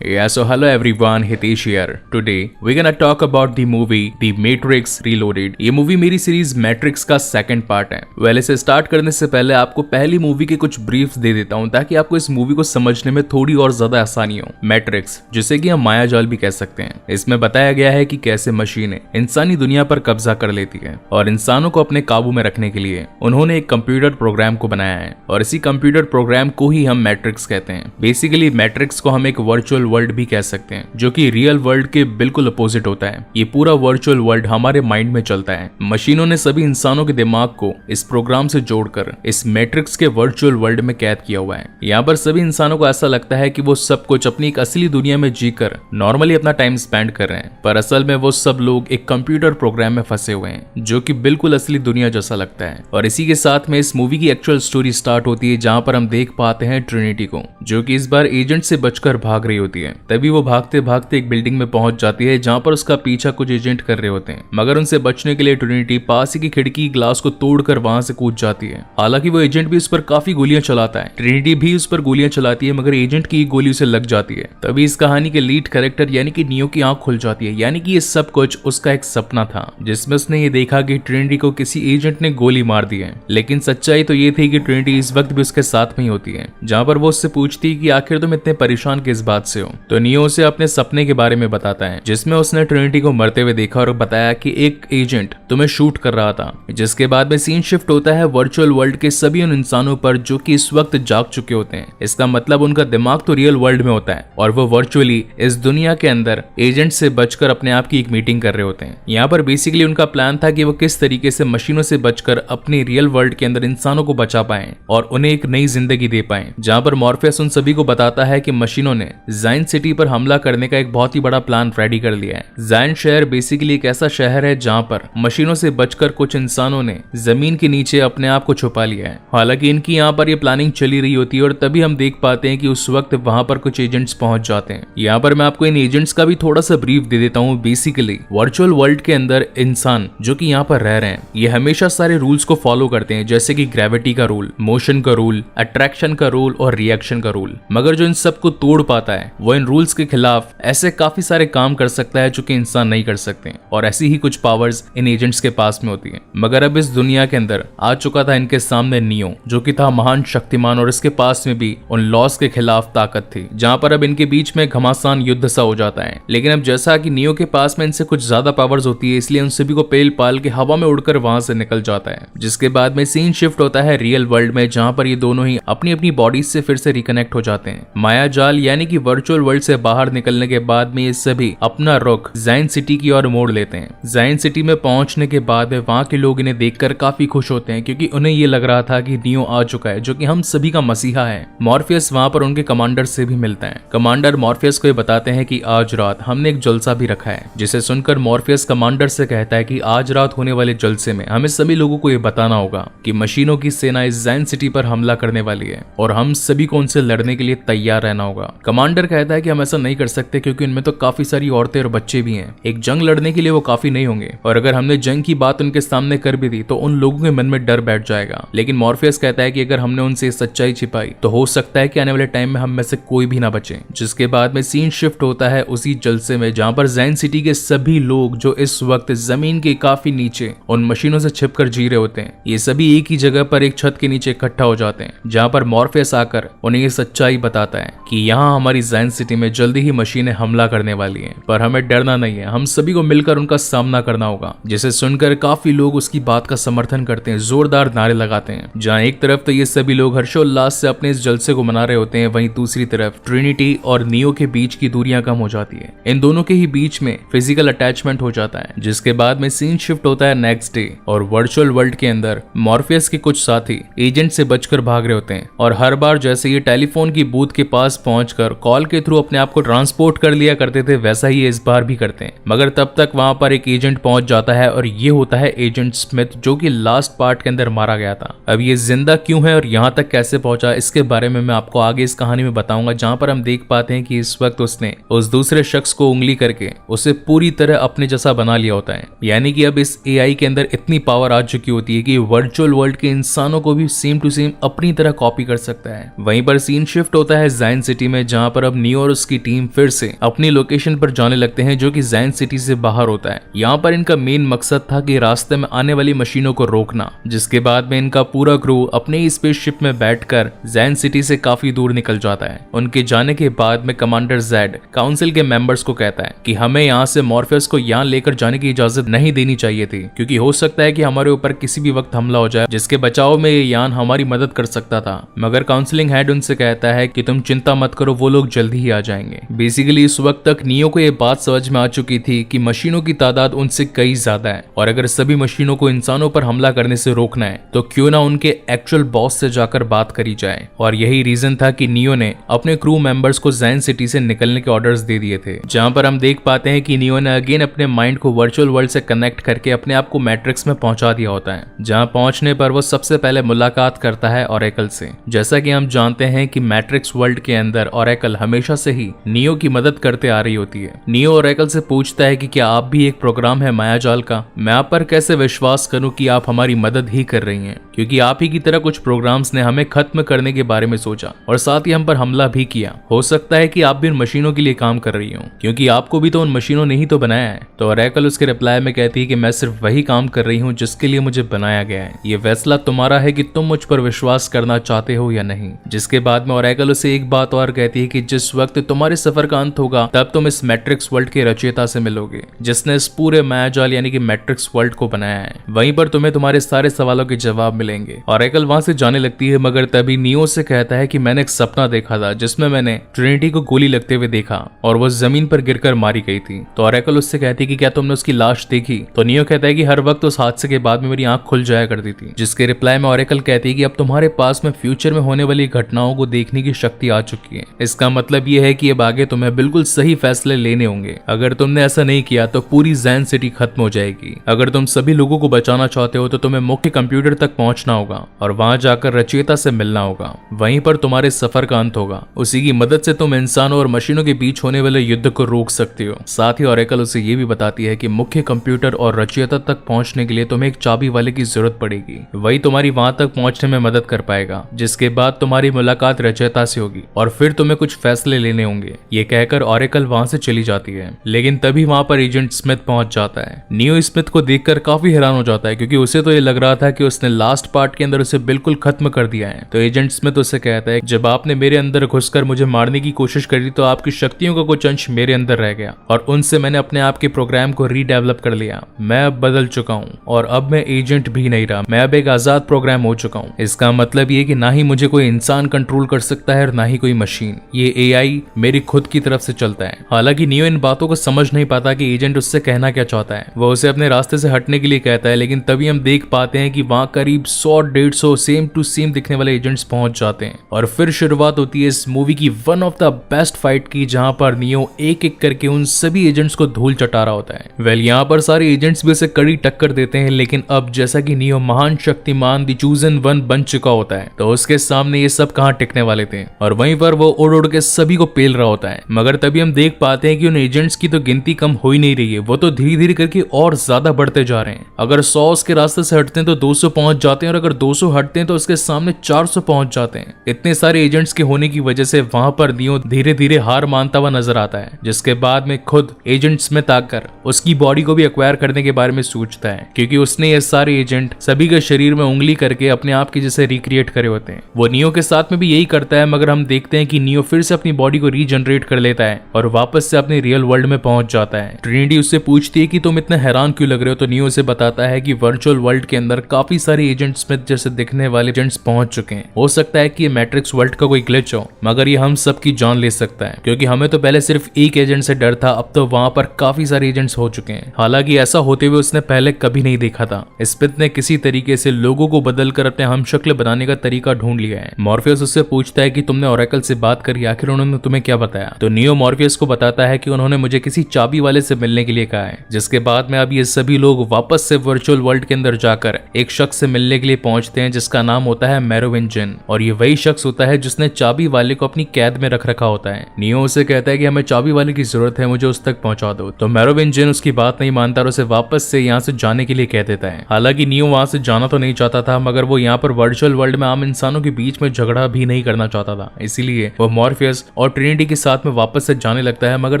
Yeah, so hello everyone, Hitesh here. Today we're gonna talk about the movie The Matrix Reloaded. ये movie मेरी series matrix का second part है। इसे start करने से पहले आपको पहली मूवी के कुछ ब्रीफ्स दे देता हूँ ताकि आपको इस मूवी को समझने में थोड़ी और ज्यादा आसानी हो। मैट्रिक्स, जिसे कि हम मायाजाल भी कह सकते हैं, इसमें बताया गया है कि कैसे मशीनें इंसानी दुनिया पर कब्जा कर लेती है और इंसानों को अपने काबू में रखने के लिए उन्होंने एक कंप्यूटर प्रोग्राम को बनाया है और इसी कंप्यूटर प्रोग्राम को ही हम मैट्रिक्स कहते हैं। बेसिकली मैट्रिक्स को हम एक वर्चुअल वर्ल्ड भी कह सकते हैं जो कि रियल वर्ल्ड के बिल्कुल अपोजिट होता है। ये पूरा वर्चुअल वर्ल्ड हमारे माइंड में चलता है। मशीनों ने सभी इंसानों के दिमाग को इस प्रोग्राम से जोड़कर इस मैट्रिक्स के वर्चुअल वर्ल्ड में कैद किया हुआ है। यहाँ पर सभी इंसानों को ऐसा लगता है कि वो सब कुछ अपनी एक असली दुनिया में जीकर नॉर्मली अपना टाइम स्पेंड कर रहे हैं, पर असल में वो सब लोग एक कंप्यूटर प्रोग्राम में फंसे हुए हैं जो कि बिल्कुल असली दुनिया जैसा लगता है। और इसी के साथ में इस मूवी की एक्चुअल स्टोरी स्टार्ट होती है जहाँ पर हम देख पाते हैं ट्रिनिटी को, जो कि इस बार एजेंट से बचकर भाग रही होती है। तभी वो भागते भागते एक बिल्डिंग में पहुंच जाती है जहां पर उसका पीछा कुछ एजेंट कर रहे होते हैं, मगर उनसे बचने के लिए ट्रिनिटी पास ही की खिड़की ग्लास को तोड़कर वहां से कूद जाती है। हालांकि वो एजेंट भी उस पर काफी गोलियां चलाता है, ट्रिनिटी भी उस पर गोलियां चलाती है, मगर एजेंट की गोली उसे लग जाती है। तभी इस कहानी के लीड कैरेक्टर यानी कि नियो की आंख खुल जाती है, यानी कि ये सब कुछ उसका एक सपना था जिसमें उसने ये देखा कि ट्रिनिटी को किसी एजेंट ने गोली मार दी है। लेकिन सच्चाई तो ये थी कि ट्रिनिटी इस वक्त भी उसके साथ में ही होती है, जहां पर वो उससे पूछती है कि आखिर तुम इतने परेशान किस बात से हो। तो नियो उसे अपने सपने के बारे में बताता है जिसमें उसने ट्रिनिटी को मरते हुए देखा और बताया कि एक एजेंट तुम्हें शूट कर रहा था। जिसके बाद में सीन शिफ्ट होता है वर्चुअल वर्ल्ड के सभी उन इंसानों पर जो कि इस वक्त जाग चुके होते हैं। इसका मतलब उनका दिमाग तो रियल वर्ल्ड में होता है और वो वर्चुअली इस दुनिया के अंदर एजेंट से बचकर अपने आप की एक मीटिंग कर रहे होते हैं। यहाँ पर बेसिकली उनका प्लान था कि वो किस तरीके से मशीनों से बचकर अपने रियल वर्ल्ड के अंदर इंसानों को बचा पाए और उन्हें एक नई जिंदगी दे पाए। जहाँ पर मॉर्फियस उन सभी को बताता है कि मशीनों ने जायन सिटी पर हमला करने का एक बहुत ही बड़ा प्लान रेडी कर लिया है। जायन शहर बेसिकली एक ऐसा शहर है जहां पर मशीनों से बचकर कुछ इंसानों ने जमीन के नीचे अपने आप को छुपा लिया है। हालांकि इनकी यहाँ पर ये प्लानिंग चली रही होती है और तभी हम देख पाते हैं कि उस वक्त वहां पर कुछ एजेंट्स पहुंच जाते हैं। यहाँ पर मैं आपको इन एजेंट्स का भी थोड़ा सा ब्रीफ दे देता हूँ। बेसिकली वर्चुअल वर्ल्ड के अंदर इंसान जो कि यहाँ पर रह रहे हैं ये हमेशा सारे रूल्स को फॉलो करते हैं, जैसे कि ग्रेविटी का रूल, मोशन का रूल, अट्रैक्शन का रूल और रिएक्शन का रूल। मगर जो इन सबको तोड़ पाता है वो इन रूल्स के खिलाफ ऐसे काफी सारे काम कर सकता है जो कि इंसान नहीं कर सकते, और ऐसी ही कुछ पावर्स इन एजेंट्स के पास में होती हैं। मगर अब इस दुनिया के अंदर आ चुका था इनके सामने नियो, जो कि था महान शक्तिमान और इसके पास में भी उन लॉस के खिलाफ ताकत थी, जहां पर अब इनके बीच में घमासान युद्ध सा हो जाता है। लेकिन अब जैसा कि नियो के पास में इनसे कुछ ज्यादा पावर्स होती है, इसलिए उन सभी को पेल पाल के हवा में उड़कर वहां से निकल जाता है। जिसके बाद में सीन शिफ्ट होता है रियल वर्ल्ड में, जहां पर ये दोनों ही अपनी अपनी बॉडीज से फिर से रिकनेक्ट हो जाते हैं। मायाजाल यानी कि वर्चुअल वर्ल्ड से बाहर निकलने के बाद में ये सभी अपना रुख जायन सिटी की ओर मोड़ लेते हैं। जायन सिटी में पहुंचने के बाद वहां के लोग इन्हें देखकर काफी खुश होते हैं क्योंकि उन्हें ये लग रहा था कि नियो आ चुका है जो कि हम सभी का मसीहा है। मॉर्फियस वहां पर उनके कमांडर से भी मिलता है। कमांडर मॉर्फियस को ये बताते हैं कि आज रात हमने एक जलसा भी रखा है, जिसे सुनकर मॉर्फियस कमांडर से कहता है कि आज रात होने वाले जलसे में हमें सभी लोगों को ये बताना होगा कि मशीनों की सेना इस जायन सिटी पर हमला करने वाली है और हम सभी को उनसे लड़ने के लिए तैयार रहना होगा। कमांडर कहता है कि हम ऐसा नहीं कर सकते क्योंकि उनमें तो काफी सारी औरतें और बच्चे भी हैं। एक जंग लड़ने के लिए वो काफी नहीं होंगे और अगर हमने जंग की बात उनके सामने कर भी दी तो उन लोगों के मन में डर बैठ जाएगा। लेकिन मॉर्फियस कहता है कि अगर हमने उनसे सच्चाई छिपाई तो हो सकता है कि आने वाले टाइम में हम में से कोई भी ना बचे। जिसके बाद में सीन शिफ्ट होता है उसी जलसे में जहां पर जायन सिटी के सभी लोग जो इस वक्त जमीन के काफी नीचे उन मशीनों से छिपकर जी रहे होते हैं, ये सभी एक ही जगह पर एक छत के नीचे इकट्ठा हो जाते हैं, जहां पर मॉर्फियस आकर उन्हें ये सच्चाई बताता है कि यहाँ हमारी जायन सिटी में जल्दी ही मशीनें हमला करने वाली हैं, पर हमें डरना नहीं है, हम सभी को मिलकर उनका सामना करना होगा। जिसे सुनकर काफी लोग उसकी बात का समर्थन करते हैं, जोरदार नारे लगाते हैं। जहाँ एक तरफ तो ये सभी लोग हर्षोल्लास से अपने इस जलसे को मना रहे होते हैं, वहीं दूसरी तरफ ट्रिनिटी और नियो के बीच की दूरियां कम हो जाती है। इन दोनों के ही बीच में फिजिकल अटैचमेंट हो जाता है। जिसके बाद में सीन शिफ्ट होता है नेक्स्ट डे और वर्चुअल वर्ल्ड के अंदर मॉर्फियस के कुछ साथी एजेंट से बचकर भाग रहे होते हैं और हर बार जैसे ये टेलीफोन की बूथ के पास पहुंचकर कॉल के थ्रू अपने आप को ट्रांसपोर्ट कर लिया करते थे, वैसा ही इस बार भी करते हैं। मगर तब तक वहां पर एक एजेंट पहुंच जाता है और ये होता है एजेंट स्मिथ, जो कि लास्ट पार्ट के अंदर मारा गया था। अब ये जिंदा क्यों है और यहाँ तक कैसे पहुंचा, इसके बारे में मैं आपको आगे इस कहानी में बताऊंगा, जहां पर हम देख पाते हैं कि इस वक्त उसने उस दूसरे शख्स को उंगली करके उसे पूरी तरह अपने जैसा बना लिया होता है। यानी कि अब इस एआई के अंदर इतनी पावर आ चुकी होती है कि वर्चुअल वर्ल्ड के इंसानों को भी सेम टू सेम अपनी तरह कॉपी कर सकता है। वहीं पर सीन शिफ्ट होता है जायन सिटी में, जहां पर अब नियो और उसकी टीम फिर से अपनी लोकेशन पर जाने लगते हैं जो कि जैन सिटी से बाहर होता है। यहाँ पर इनका मेन मकसद था कि रास्ते में आने वाली मशीनों को रोकना, जिसके बाद में इनका पूरा क्रू अपने ही स्पेसशिप में बैठकर जैन सिटी से काफी दूर निकल जाता है। उनके जाने के बाद में कमांडर जेड काउंसिल के मेंबर्स को कहता है कि हमें यहाँ से मॉर्फियस को यहाँ लेकर जाने की इजाजत नहीं देनी चाहिए थी, क्योंकि हो सकता है कि हमारे ऊपर किसी भी वक्त हमला हो जाए जिसके बचाव में ये यान हमारी मदद कर सकता था। मगर काउंसलिंग हेड उनसे कहता है कि तुम चिंता मत करो, वो लोग जल्दी ही आ जाएंगे। बेसिकली इस वक्त तक नियो को ये बात समझ में आ चुकी थी कि मशीनों की तादाद उनसे कई ज्यादा है और अगर सभी मशीनों को इंसानों पर हमला करने से रोकना है तो क्यों ना उनके एक्चुअल बॉस से जाकर बात करी जाए। और यही रीजन था कि नियो ने अपने क्रू मेंबर्स को जैन सिटी से निकलने के ऑर्डर्स दे दिए थे। जहां पर हम देख पाते हैं कि नियो ने अगेन अपने माइंड को वर्चुअल वर्ल्ड से कनेक्ट करके अपने आप को मैट्रिक्स में पहुंचा दिया होता है। जहां पहुंचने पर वो सबसे पहले मुलाकात करता है ऑरेकल से। जैसा कि हम जानते हैं कि मैट्रिक्स वर्ल्ड के अंदर ऑरेकल हमेशा से ही नियो की मदद करते आ रही होती है। नियो ऑरेकल से पूछता है कि क्या आप भी एक प्रोग्राम है मायाजाल का? मैं आप पर कैसे विश्वास करूं कि आप हमारी मदद ही कर रही हैं, क्योंकि आप ही की तरह कुछ प्रोग्राम्स ने हमें खत्म करने के बारे में सोचा और साथ ही हम पर हमला भी किया। हो सकता है कि आप भी उन मशीनों के लिए काम कर रही हो, क्योंकि आपको भी तो उन मशीनों ने ही तो बनाया है। तो ऑरेकल उसके रिप्लाई में कहती है कि मैं सिर्फ वही काम कर रही हूँ जिसके लिए मुझे बनाया गया है। ये फैसला तुम्हारा है कि तुम मुझ पर विश्वास करना चाहते हो या नहीं। जिसके बाद में ऑरेकल उसे एक बात और कहती है कि जिस वक्त तुम्हारे सफर का अंत होगा तब तुम इस मैट्रिक्स वर्ल्ड के रचयिता से मिलोगे, जिसने इस पूरे मायाजाल यानी कि मैट्रिक्स वर्ल्ड को बनाया है। वहीं पर तुम्हें तुम्हारे सारे सवालों के जवाब मिलेंगे। ऑरेकल वहां से जाने लगती है, मगर तभी नियो से कहता है कि मैंने एक सपना देखा था जिसमें मैंने ट्रिनिटी को गोली लगते हुए देखा और वो जमीन पर गिरकर मारी गई थी। तो ऑरेकल उससे कहती है कि क्या तुमने उसकी लाश देखी? तो नियो कहता है कि हर वक्त उस हादसे के बाद में मेरी आंख खुल जाया करती थी। जिसके रिप्लाई में ऑरेकल कहती है कि अब तुम्हारे पास में फ्यूचर में होने वाली घटनाओं को देखने की शक्ति आ चुकी है। इसका मतलब ये है कि अब आगे तुम्हें बिल्कुल सही फैसले लेने होंगे। अगर तुमने ऐसा नहीं किया तो पूरी जैन सिटी खत्म हो जाएगी। अगर तुम सभी लोगों को बचाना चाहते हो तो तुम्हें मुख्य कंप्यूटर तक पहुंचना होगा और वहां जाकर रचयिता से मिलना होगा। वहीं पर तुम्हारे सफर का अंत होगा। उसी की मदद से तुम इंसानों और मशीनों के बीच होने वाले युद्ध को रोक सकते हो। साथ ही ऑरेकल उसे ये भी बताती है कि मुख्य कंप्यूटर और रचयिता तक पहुंचने के लिए तुम्हें एक चाबी वाले की जरूरत पड़ेगी। वही तुम्हारी वहां तक पहुंचने में मदद कर पाएगा। जिसके बाद तुम्हारी मुलाकात रचयिता से होगी और फिर तुम्हें कुछ फैसले लेने होंगे। ये कहकर ऑरेकल वहां से चली जाती है, लेकिन तभी वहां पर एजेंट स्मिथ पहुंच जाता है। नियो स्मिथ को देखकर काफी हैरान हो जाता है, क्योंकि उसे तो ये लग रहा था कि उसने लास्ट पार्ट के अंदर उसे बिल्कुल खत्म कर दिया है। तो एजेंट स्मिथ उसे कहता है, जब आपने मेरे अंदर घुसकर मुझे मारने की कोशिश करी तो आपकी शक्तियों का कुछ अंश मेरे अंदर रह गया और उनसे मैंने अपने आप के प्रोग्राम को रीडेवलप कर लिया। मैं अब बदल चुका हूँ और अब मैं एजेंट भी नहीं रहा, मैं अब एक आजाद प्रोग्राम हो चुका हूँ। इसका मतलब ये कि ना ही मुझे कोई इंसान कंट्रोल कर सकता है और ना ही कोई मशीन। ये एआई मेरी खुद की तरफ से चलता है। हालांकि नियो इन बातों को समझ नहीं पाता कि एजेंट उससे कहना क्या चाहता है। वो उसे अपने रास्ते से हटने के लिए कहता है, लेकिन तभी हम देख पाते हैं कि वहां करीब 100-150 सेम टू सेम दिखने वाले एजेंट्स पहुंच जाते हैं और फिर शुरुआत होती है इस मूवी की one of the best fight की, जहां पर नियो एक एक करके उन सभी एजेंट्स को धूल चटा रहा होता है। वेल यहाँ पर सारे एजेंट्स भी उसे कड़ी टक्कर देते हैं, लेकिन अब जैसा कि नियो महान शक्तिमान द चूजन वन बन चुका होता है तो उसके सामने ये सब कहां टिकने वाले थे और वहीं पर वो उड़ उड़ के सभी को पेल रहा होता है। मगर तभी हम देख पाते हैं कि उन एजेंट्स की तो गिनती कम हो ही नहीं रही है, वो तो धीरे धीरे करके और ज्यादा बढ़ते जा रहे हैं। अगर 100 उसके रास्ते से हटते हैं तो 200 पहुंच जाते हैं और अगर 200 हटते हैं तो उसके सामने 400 पहुंच जाते हैं। इतने सारे एजेंट्स के होने की वजह से वहां पर नियो धीरे धीरे हार मानता हुआ नजर आता है, जिसके बाद में खुद एजेंट स्मिथ आकर उसकी बॉडी को भी एक्वायर करने के बारे में सोचता है, क्योंकि उसने ये सारे एजेंट सभी के शरीर में उंगली करके अपने आप के जैसे रिक्रिएट करे होते हैं। वो नियो के साथ में भी यही करता है, मगर हम देखते हैं कि नियो फिर से अपनी बॉडी को रीजनरेट कर लेता है और वापस से अपने रियल वर्ल्ड में पहुंच जाता है। ट्रिनिटी उससे पूछती है कि तुम इतने हैरान क्यों लग रहे हो, तो नियो उसे बताता है कि वर्चुअल वर्ल्ड के अंदर काफी सारे एजेंट स्मिथ जैसे दिखने वाले एजेंट्स पहुंच चुके हैं। हो सकता है कि ये मैट्रिक्स वर्ल्ड का कोई ग्लिच हो, मगर ये हम सब की जान ले सकता है, क्योंकि हमें तो पहले सिर्फ एक एजेंट से डर था, अब तो वहां पर काफी सारे एजेंट्स हो चुके हैं। हालांकि ऐसा होते हुए उसने पहले कभी नहीं देखा था। स्मिथ ने किसी तरीके से लोगों को बदलकर अपने हम शक्ल बनाने का तरीका ढूंढ लिया है। मॉर्फियस उससे पूछता है कि तुमने ऑरेकल से बात करी, आखिर उन्होंने तुम्हें क्या बताया? तो नियो मॉर्फियस को बताता है कि उन्होंने मुझे किसी चाबी वाले से मिलने के लिए कहा है। जिसके बाद में अब ये सभी लोग वापस से वर्चुअल वर्ल्ड के अंदर जाकर एक शख्स से मिलने के लिए पहुंचते हैं, जिसका नाम होता है मेरोविन जिन, और ये वही शख्स होता है जिसने चाबी वाले को अपनी कैद में रख रखा होता है। नियो उसे कहता है कि हमें चाबी वाले की जरूरत है, मुझे उस तक पहुंचा दो। तो मेरोविन जिन उसकी बात नहीं मानता और उसे वापस से यहाँ से जाने के लिए कह देता है। हालांकि नियो वहां से जाना तो नहीं चाहता था, मगर वो यहाँ पर वर्चुअल वर्ल्ड में आम इंसानों के बीच में झगड़ा भी नहीं करना चाहता था, इसीलिए वो मॉर्फियस और ट्रिनिटी के साथ में वापस से जाने लगता है, मगर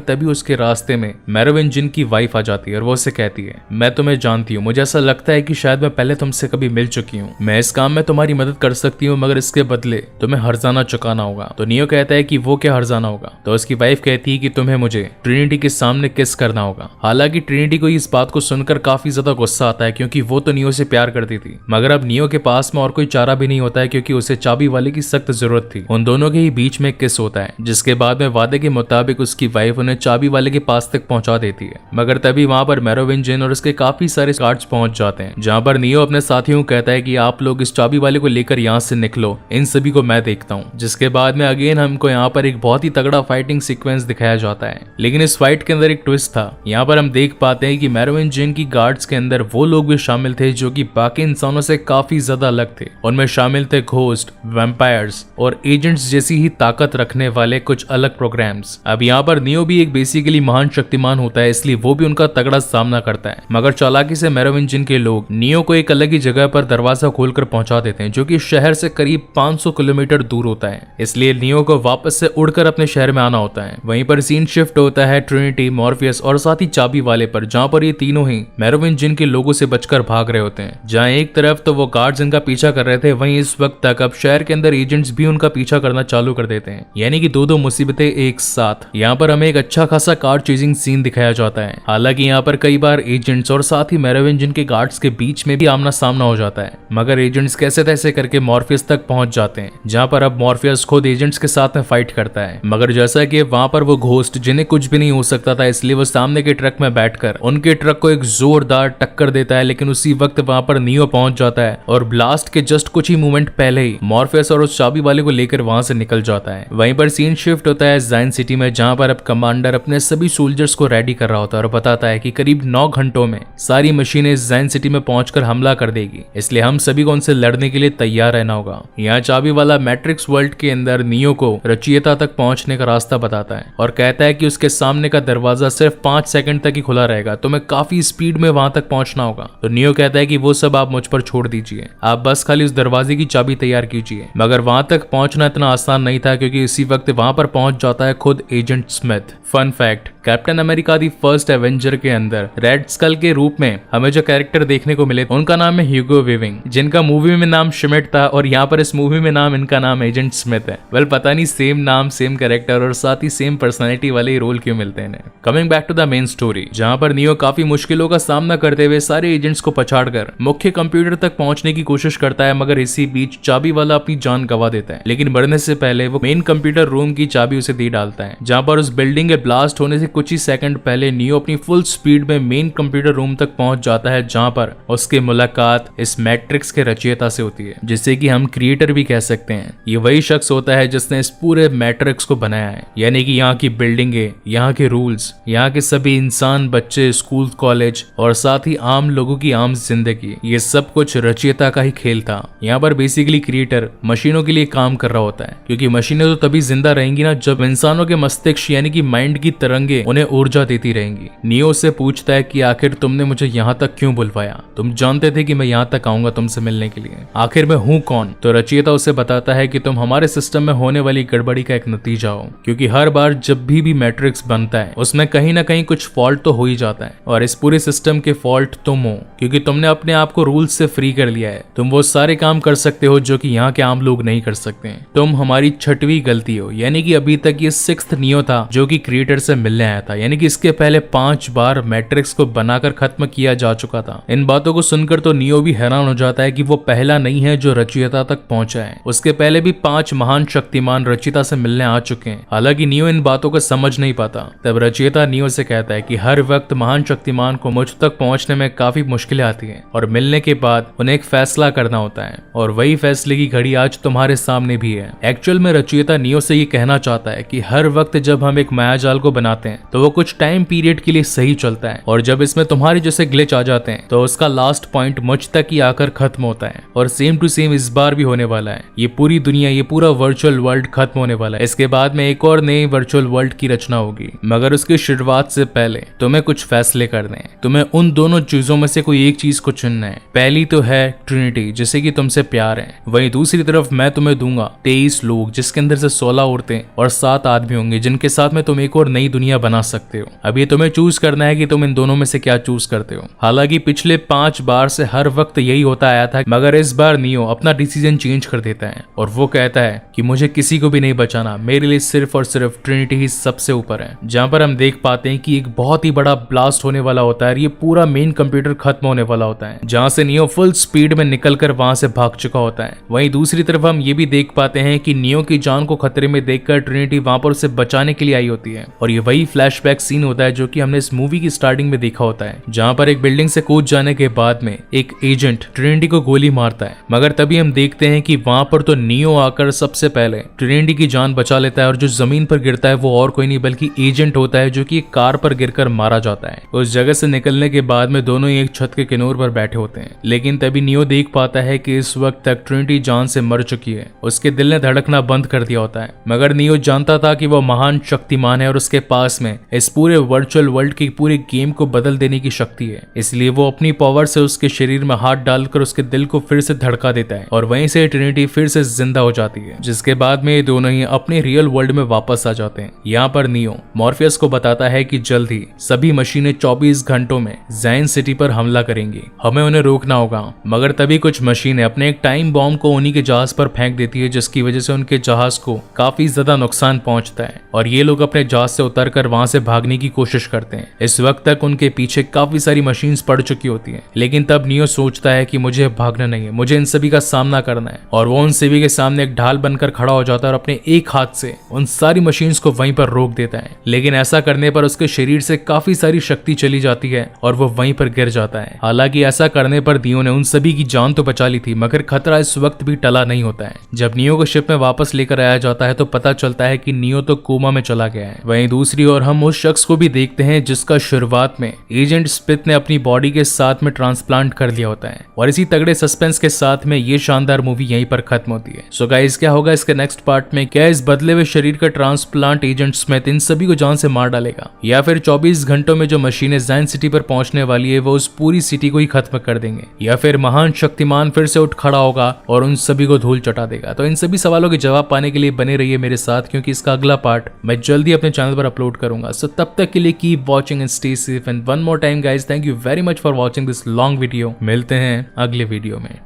तभी उसके रास्ते में मेरोविंजियन की वाइफ आ जाती है और वो उसे कहती है, मैं तुम्हें जानती हूँ, मुझे ऐसा लगता है कि शायद मैं पहले तुमसे कभी मिल चुकी हूँ, मैं इस काम में तुम्हारी मदद कर सकती हूँ, मगर इसके बदले तुम्हें हर्जाना चुकाना होगा। तो नियो कहता है कि वो क्या हर्जाना होगा। तो उसकी वाइफ कहती है कि तुम्हें मुझे ट्रिनिटी के सामने किस करना होगा। हालांकि ट्रिनिटी को इस बात को सुनकर काफी ज्यादा गुस्सा आता है, क्योंकि वो तो नियो से प्यार करती थी, मगर अब नियो के पास में और कोई चारा भी नहीं होता है, क्योंकि उसे चाबी वाले की सख्त जरूरत थी। उन दोनों के ही बीच में किस होता है, जिसके बाद में वादे के मुताबिक उसकी वाइफ उन्हें चाबी वाले के पास तक पहुंचा देती है। मगर तभी वहां पर मेरोविंजियन और उसके काफी सारे गार्ड्स पहुंच जाते हैं, जहां पर नियो अपने साथियों को कहता है कि आप लोग इस चाबी वाले को लेकर यहाँ से निकलो, इन सभी को मैं देखता हूँ। जिसके बाद में अगेन हमको यहाँ पर एक बहुत ही तगड़ा फाइटिंग सीक्वेंस दिखाया जाता है। लेकिन इस फाइट के अंदर एक ट्विस्ट था। यहाँ पर हम देख पाते हैं कि मेरोविंजियन की गार्ड्स के अंदर वो लोग भी शामिल थे जो कि बाकी इंसानों से काफी ज्यादा अलग थे। उनमें शामिल थे घोस्ट, वैम्पायर्स और एजेंट्स जैसी ही ताकत रखने वाले कुछ अलग प्रोग्राम्स। अब यहाँ पर नियो भी एक बेसिकली महान शक्तिमान होता है, इसलिए वो भी उनका तगड़ा सामना करता है। मगर चालाकी से मेरोविंजियन के लोग नियो को एक अलग ही जगह पर दरवाजा खोलकर पहुंचा देते हैं, जो कि शहर से करीब 500 किलोमीटर दूर होता है। इसलिए नियो को वापस से उड़कर अपने शहर में आना होता है। वहीं पर सीन शिफ्ट होता है ट्रिनिटी, मॉर्फियस और साथ ही चाबी वाले पर, जहां पर ये तीनों ही मेरोविंजियन के लोगों से बचकर भाग रहे होते हैं। जहां एक तरफ तो वो गार्ड्स इनका पीछा कर रहे थे, वहीं इस वक्त तक अब शहर के अंदर एजेंट्स भी उनका पीछा करना चालू कर देते हैं, यानी कि दो मुसीबतें एक साथ। यहाँ पर हमें एक अच्छा खासा कार चेजिंग सीन दिखाया जाता है। हालांकि यहाँ पर कई बार एजेंट्स और साथ ही मेरोविंजियन के गार्ड्स के बीच में भी आमना सामना हो जाता है, मगर एजेंट्स कैसे तैसे करके मॉर्फियस तक पहुंच जाते हैं, जहां पर अब मॉर्फियस खुद एजेंट्स के साथ में फाइट करता है। मगर जैसा कि वहां पर वो घोस्ट जिन्हें कुछ भी नहीं हो सकता था, इसलिए वो सामने के ट्रक में बैठकर उनके ट्रक को एक जोरदार टक्कर देता है। लेकिन उसी वक्त वहां पर नियो पहुंच जाता है और ब्लास्ट के जस्ट कुछ ही मोमेंट पहले ही मॉर्फियस और उस चाबी वाले को लेकर वहां से निकल जाता है। वहीं पर सीन शिफ्ट होता है ज़ाइन सिटी में, जहां पर अब कमांडर अपने सभी सोल्जर्स को रेडी कर रहा होता है और बताता है कि करीब 9 घंटों में सारी मशीनें ज़ाइन सिटी में पहुंचकर हमला कर देगी, इसलिए हम सभी को उनसे लड़ने के लिए तैयार रहना होगा। यहाँ चाबी वाला मैट्रिक्स वर्ल्ड के अंदर नियो को रचयिता तक पहुंचने का रास्ता बताता है और कहता है कि उसके सामने का दरवाजा सिर्फ 5 सेकंड तक ही खुला रहेगा, तो मैं काफी स्पीड में वहां तक पहुंचना होगा। तो नियो कहता है कि वो सब आप मुझ पर छोड़ दीजिए, आप बस खाली उस दरवाजे की चाबी तैयार कीजिए। मगर वहां तक पहुंचना इतना आसान नहीं था, क्योंकि इसी वक्त वहां पर पहुंच जाता है खुद agent Smith. Fun fact, Captain America the First Avenger के अंदर रेड स्कल के रूप में हमें जो कैरेक्टर देखने को मिले उनका नाम है ह्यूगो वीविंग, जिनका मूवी में नाम शिमिट था और यहाँ पर इस मूवी में नाम इनका नाम एजेंट स्मिथ है। वेल पता नहीं सेम नाम, सेम कैरेक्टर और साथ ही सेम पर्सनैलिटी वाले रोल क्यों मिलते हैं। Coming back to the main story, जहाँ पर नियो काफी मुश्किलों का सामना करते हुए सारे एजेंट्स को पछाड़कर मुख्य कंप्यूटर तक पहुंचने की कोशिश करता है, मगर इसी बीच चाबी वाला अपनी जान गंवा देता है। लेकिन मरने से पहले वो मेन कंप्यूटर रूम की चाबी उसे दे डालता है, जहाँ पर उस बिल्डिंग के ब्लास्ट होने से कुछ ही सेकंड पहले नियो अपनी फुल स्पीड में मेन कंप्यूटर रूम तक पहुंच जाता है, जहां पर उसकी मुलाकात इस मैट्रिक्स के रचयिता से होती है, जिसे कि हम क्रिएटर भी कह सकते हैं। ये वही शख्स होता है जिसने इस पूरे मैट्रिक्स को बनाया है, यानी कि यहाँ की बिल्डिंगें, यहाँ के रूल्स, यहाँ के सभी इंसान, बच्चे, स्कूल, कॉलेज और साथ ही आम लोगों की आम जिंदगी, ये सब कुछ रचयिता का ही खेल था। यहाँ पर बेसिकली क्रिएटर मशीनों के लिए काम कर रहा होता है, क्योंकि मशीनें तो तभी जिंदा रहेंगी ना जब इंसानों के मस्तिष्क यानी कि माइंड की तरंगे उन्हें ऊर्जा देती रहेंगी। नियो से पूछता है कि आखिर तुमने मुझे यहाँ तक क्यों बुलवाया, तुम जानते थे कि मैं यहाँ तक आऊंगा तुमसे मिलने के लिए, आखिर मैं हूँ कौन। तो रचयिता उसे बताता है कि तुम हमारे सिस्टम में होने वाली गड़बड़ी का एक नतीजा हो, क्योंकि हर बार जब भी मैट्रिक्स बनता है उसमें कहीं ना कहीं कुछ फॉल्ट तो हो ही जाता है, और इस पूरे सिस्टम के फॉल्ट तुम हो, क्योंकि तुमने अपने आप को रूल्स से फ्री कर लिया है। तुम वो सारे काम कर सकते हो जो कि यहाँ के आम लोग नहीं कर सकते। तुम हमारी 6वीं गलती हो, यानी कि अभी तक ये 6th नियो था जो कि क्रिएटर से मिलने आया था, यानी कि इसके पहले 5 बार मैट्रिक्स को बनाकर खत्म किया जा चुका था। इन बातों को सुनकर तो नियो भी हैरान हो जाता है कि वो पहला नहीं है जो रचयिता तक पहुंचा है, उसके पहले भी 5 महान शक्तिमान रचयिता से मिलने आ चुके हैं। हालांकि नियो इन बातों को समझ नहीं पाता। तब रचयिता नियो से कहता है कि हर वक्त महान शक्तिमान को मुझ तक पहुंचने में काफी मुश्किलें आती हैं, और मिलने के बाद उन्हें एक फैसला करना होता है, और वही फैसले की घड़ी आज तुम्हारे सामने भी है। एक्चुअल में रचयिता नियो से ये कहना चाहता है कि हर वक्त जब हम एक मायाजाल को बनाते हैं तो वो कुछ टाइम पीरियड के लिए सही चलता है, और जब इसमें तुम्हारे जैसे ग्लिच आ जाते हैं तो उसका लास्ट पॉइंट मुझ तक ही आकर खत्म होता है। और सेम टू सेम इस बार भी होने वाला है। ये पूरी दुनिया, ये पूरा वर्चुअल वर्ल्ड खत्म होने वाला है। इसके बाद में एक और नई वर्चुअल वर्ल्ड की रचना होगी, मगर उसकी शुरुआत से पहले तुम्हें कुछ फैसले करने हैं। तुम्हें उन दोनों चीजों में से कोई एक चीज को चुनना है। पहली तो है ट्रिनिटी, जिसे कि तुमसे प्यार है। वहीं दूसरी तरफ मैं तुम्हें दूंगा 23 लोग, जिसके अंदर से 16 औरतें और 7 आदमी होंगे, जिनके साथ में तुम एक और नई दुनिया बना सकते हो। अब ये तुम्हें चूज करना है कि तुम इन दोनों में से क्या चूज करते हो। हालांकि पिछले 5 बार से हर वक्त यही होता आया था, मगर इस बार नियो अपना डिसीजन चेंज कर देता है और वो कहता है कि मुझे किसी को भी नहीं बचाना, मेरे लिए सिर्फ और सिर्फ ट्रिनिटी ही सबसे ऊपर है। जहां पर हम देख पाते हैं कि एक बहुत ही बड़ा ब्लास्ट होने वाला होता है। ये पूरा मेन कंप्यूटर खत्म होने वाला होता है, जहां से नियो फुल स्पीड में निकलकर वहां से भाग चुका होता है। वहीं दूसरी तरफ हम ये भी देख पाते हैं कि नियो की जान को खतरे में देखकर ट्रिनिटी वहां पर उसे बचाने के लिए आई होती है। और ये वही फ्लैशबैक सीन होता है जो कि हमने इस मूवी की स्टार्टिंग में देखा होता है, जहां पर एक बिल्डिंग से कूद जाने के बाद में एक एजेंट ट्रिनिटी को गोली मारता है। मगर तभी हम देखते हैं कि वहां पर तो नियो आकर सबसे पहले ट्रिनिटी की जान बचा लेता है, और जो जमीन पर गिरता है वो और कोई नहीं बल्कि एजेंट होता है, जो कि एक कार पर गिरकर मारा जाता है। उस जगह से निकलने के बाद में दोनों ही एक छत के किनारे पर बैठे होते हैं, लेकिन तभी नियो देख पाता है कि इस वक्त तक ट्रिनिटी जान से मर चुकी है। उसके दिल ने धड़कना बंद कर दिया होता है, मगर नियो जानता था कि वो महान शक्तिमान है और उसके पास में इस पूरे वर्चुअल वर्ल्ड की पूरे गेम को बदल देने की शक्ति है। इसलिए वो अपनी पावर से उसके शरीर में हाथ डालकर उसके दिल को फिर से धड़का देता है, और वहीं से ट्रिनिटी फिर से जिंदा हो जाती है, जिसके बाद में ये दोनों ही अपने रियल वर्ल्ड में वापस आ जाते हैं। यहाँ पर नियो मॉर्फियस को बताता है कि जल्द ही सभी मशीनें 24 घंटों में ज़ाइन सिटी पर हमला करेंगी, हमें उन्हें रोकना होगा। मगर तभी कुछ मशीनें अपने एक टाइम बॉम्ब को उन्हीं के जहाज पर फेंक देती है, जिसकी वजह से उनके जहाज को काफी ज्यादा नुकसान पहुंचता है, और ये लोग अपने जहाज से उतरकर वहां से भागने की कोशिश करते हैं। इस वक्त तक उनके पीछे काफी सारी मशीन्स पड़ चुकी होती हैं, लेकिन तब नियो सोचता है कि मुझे भागना नहीं है, मुझे इन सभी का सामना करना है। और वो उन सभी के सामने एक ढाल बनकर खड़ा हो जाता है और अपने एक हाथ से उन सारी मशीन्स को वहीं पर रोक देता है। लेकिन ऐसा करने पर उसके शरीर से काफी सारी शक्ति चली जाती है और वो वहीं पर गिर जाता है। हालांकि ऐसा करने पर नियो ने उन सभी की जान तो बचा ली थी, मगर खतरा इस वक्त भी टला नहीं होता है। जब नियो को शिप में वापस लेकर आया जाता है तो पता चलता है कि नियो तो कोमा में चला गया है। वहीं दूसरी ओर हम उस शख्स को भी देखते हैं जिसका शुरुआत में एजेंट स्मिथ ने अपनी बॉडी के साथ में ट्रांसप्लांट कर लिया होता है। और इसी तगड़े सस्पेंस के साथ में ये शानदार मूवी यहीं पर खत्म होती है। सो गाइस, क्या होगा इसके नेक्स्ट पार्ट में? क्या इस बदले हुए शरीर का ट्रांसप्लांट एजेंट स्मिथ इन सभी को जान से मार डालेगा, या फिर 24 घंटों में जो मशीनें ज़ाइन सिटी पर पहुंचने वाली है वो उस पूरी सिटी को ही खत्म कर देंगे, या फिर महान शक्तिमान फिर से उठ खड़ा होगा और उन सभी को धूल चटा देगा? तो इन सभी सवालों के जवाब पाने के लिए बने रहिए मेरे साथ, क्योंकि इसका अगला पार्ट मैं जल्दी अपने चैनल पर अपलोड करूंगा। सो तब तक के लिए keep watching and stay safe, and one more time guys, thank you very much for watching this long video. मिलते हैं अगले वीडियो में।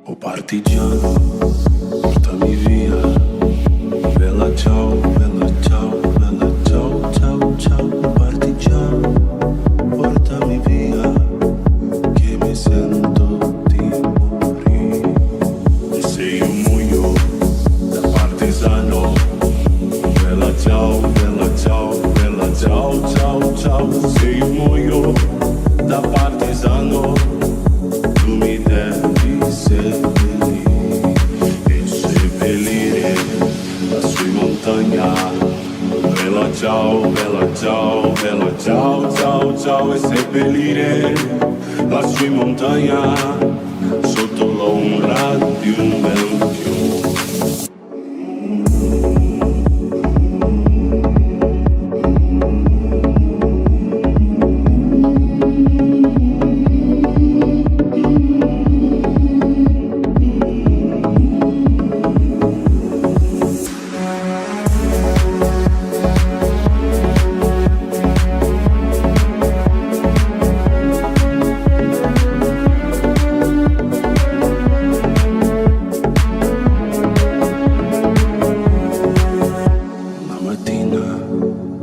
O partigiano, portami via, bella ciao, bella ciao, bella ciao, ciao, ciao. O partigiano, portami via, che mi sento di morire. E se io muoio da partigiano, bella ciao, bella ciao, bella ciao, ciao, ciao. Se io muoio da partigiano, tu mi devi seppellire e seppellire la sua montagna. Bella ciao, bella ciao, bella ciao, ciao, ciao. E seppellire la sua montagna sotto l'ombra di un bel fiume.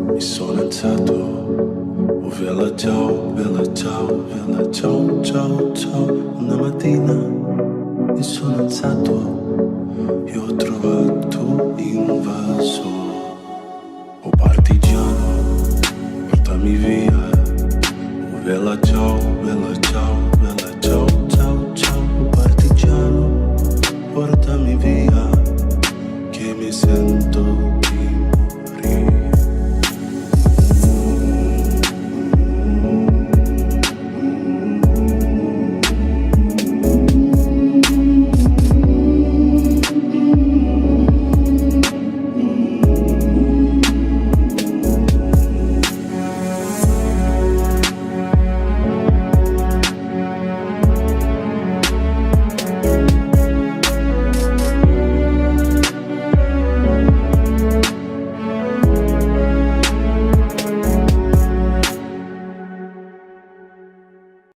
Mi sono alzato, oh bella ciao, bella ciao, bella ciao, ciao, ciao. Una mattina mi sono alzato e ho trovato invaso.